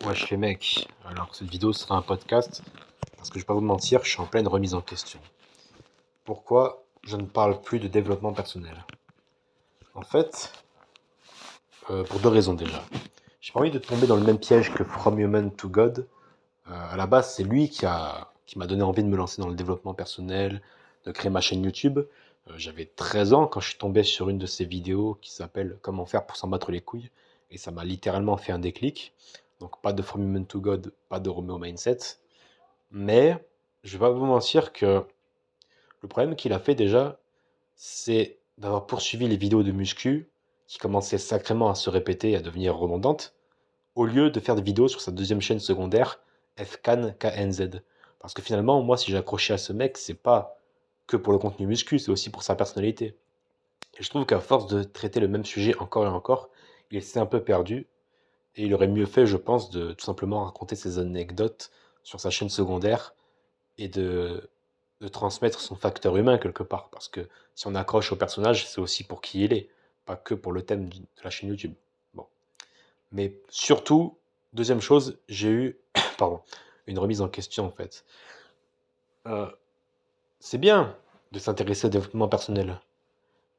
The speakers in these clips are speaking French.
Wesh les mecs, alors cette vidéo sera un podcast parce que je vais pas vous mentir, je suis en pleine remise en question. Pourquoi je ne parle plus de développement personnel? En fait, pour deux raisons déjà. J'ai pas envie de tomber dans le même piège que From Human to God. À la base, c'est lui qui m'a donné envie de me lancer dans le développement personnel, de créer ma chaîne YouTube. J'avais 13 ans quand je suis tombé sur une de ses vidéos qui s'appelle Comment faire pour s'en battre les couilles. Et ça m'a littéralement fait un déclic. Donc pas de From Human to God, pas de Romeo Mindset. Mais je vais pas vous mentir que le problème qu'il a fait déjà, c'est d'avoir poursuivi les vidéos de muscu qui commençaient sacrément à se répéter et à devenir redondantes, au lieu de faire des vidéos sur sa deuxième chaîne secondaire, FKN KNZ. Parce que finalement, moi, si j'ai accroché à ce mec, c'est pas que pour le contenu muscu, c'est aussi pour sa personnalité. Et je trouve qu'à force de traiter le même sujet encore et encore, il s'est un peu perdu. Et il aurait mieux fait, je pense, de tout simplement raconter ses anecdotes sur sa chaîne secondaire et de transmettre son facteur humain quelque part. Parce que si on accroche au personnage, c'est aussi pour qui il est, pas que pour le thème de la chaîne YouTube. Bon. Mais surtout, deuxième chose, j'ai eu pardon, une remise en question en fait. Euh, c'est bien de s'intéresser au développement personnel.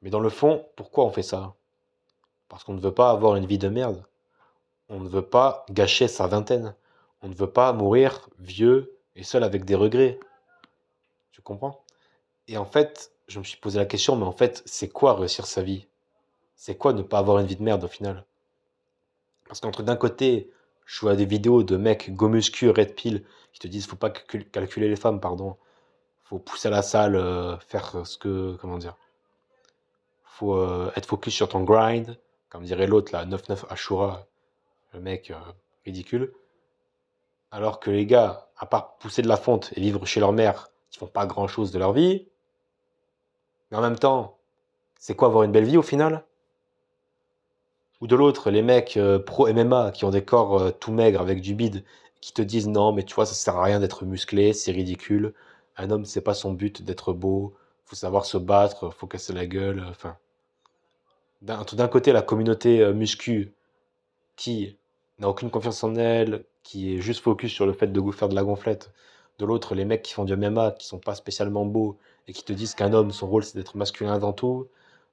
Mais dans le fond, pourquoi on fait ça? Parce qu'on ne veut pas avoir une vie de merde. On ne veut pas gâcher sa vingtaine. On ne veut pas mourir vieux et seul avec des regrets. Tu comprends? Et en fait, je me suis posé la question, mais en fait, c'est quoi réussir sa vie? C'est quoi ne pas avoir une vie de merde au final? Parce qu'entre d'un côté, je vois des vidéos de mecs go muscu, red pill, qui te disent faut pas calculer les femmes, pardon. Faut pousser à la salle, faire ce que, comment dire, faut être focus sur ton grind, comme dirait l'autre là, 9-9 Ashura, le mec ridicule. Alors que les gars, à part pousser de la fonte et vivre chez leur mère, qui font pas grand chose de leur vie, mais en même temps, c'est quoi avoir une belle vie au final? Ou de l'autre, les mecs pro MMA qui ont des corps tout maigres avec du bide, qui te disent non, mais tu vois, ça sert à rien d'être musclé, c'est ridicule. Un homme, c'est pas son but d'être beau, faut savoir se battre, faut casser la gueule. Enfin, d'un côté, la communauté muscu qui n'a aucune confiance en elle, qui est juste focus sur le fait de faire de la gonflette. De l'autre, les mecs qui font du MMA, qui sont pas spécialement beaux et qui te disent qu'un homme, son rôle, c'est d'être masculin avant tout.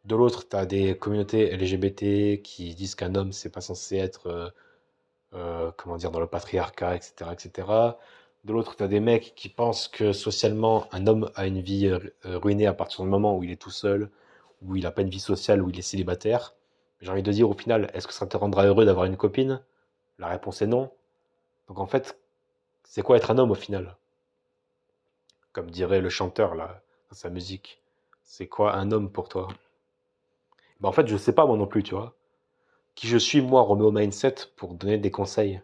De l'autre, tu as des communautés LGBT qui disent qu'un homme, c'est pas censé être, comment dire, dans le patriarcat, etc., etc. De l'autre, tu as des mecs qui pensent que socialement, un homme a une vie ruinée à partir du moment où il est tout seul, où il n'a pas une vie sociale, où il est célibataire. J'ai envie de dire, au final, est-ce que ça te rendra heureux d'avoir une copine? La réponse est non. Donc en fait, c'est quoi être un homme au final? Comme dirait le chanteur là, dans sa musique. C'est quoi un homme pour toi? Ben en fait, je sais pas moi non plus, tu vois. Qui je suis, moi, Romeo Mindset, pour donner des conseils,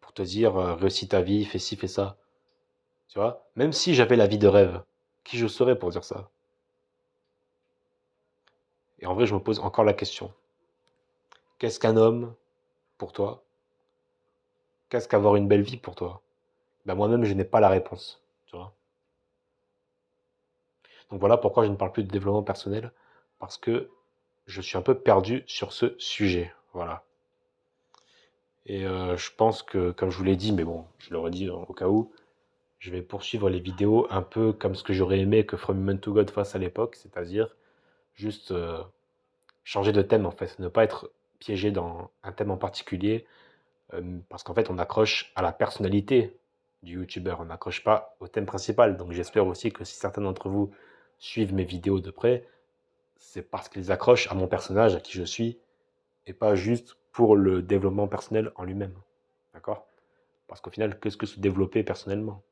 pour te dire, réussis ta vie, fais ci, fais ça. Tu vois? Même si j'avais la vie de rêve, qui je serais pour dire ça? Et en vrai, je me pose encore la question. Qu'est-ce qu'un homme pour toi? Qu'est-ce qu'avoir une belle vie pour toi? Ben moi-même, je n'ai pas la réponse. Tu vois? Donc voilà pourquoi je ne parle plus de développement personnel, parce que je suis un peu perdu sur ce sujet. Voilà. Et je pense que, comme je vous l'ai dit, mais bon, je le redis au cas où, je vais poursuivre les vidéos un peu comme ce que j'aurais aimé que From Human to God fasse à l'époque, c'est-à-dire juste changer de thème en fait, ne pas être piégé dans un thème en particulier, parce qu'en fait on accroche à la personnalité du youtubeur, on n'accroche pas au thème principal. Donc j'espère aussi que si certains d'entre vous suivent mes vidéos de près, c'est parce qu'ils accrochent à mon personnage, à qui je suis, et pas juste pour le développement personnel en lui-même. D'accord? Parce qu'au final, qu'est-ce que se développer personnellement?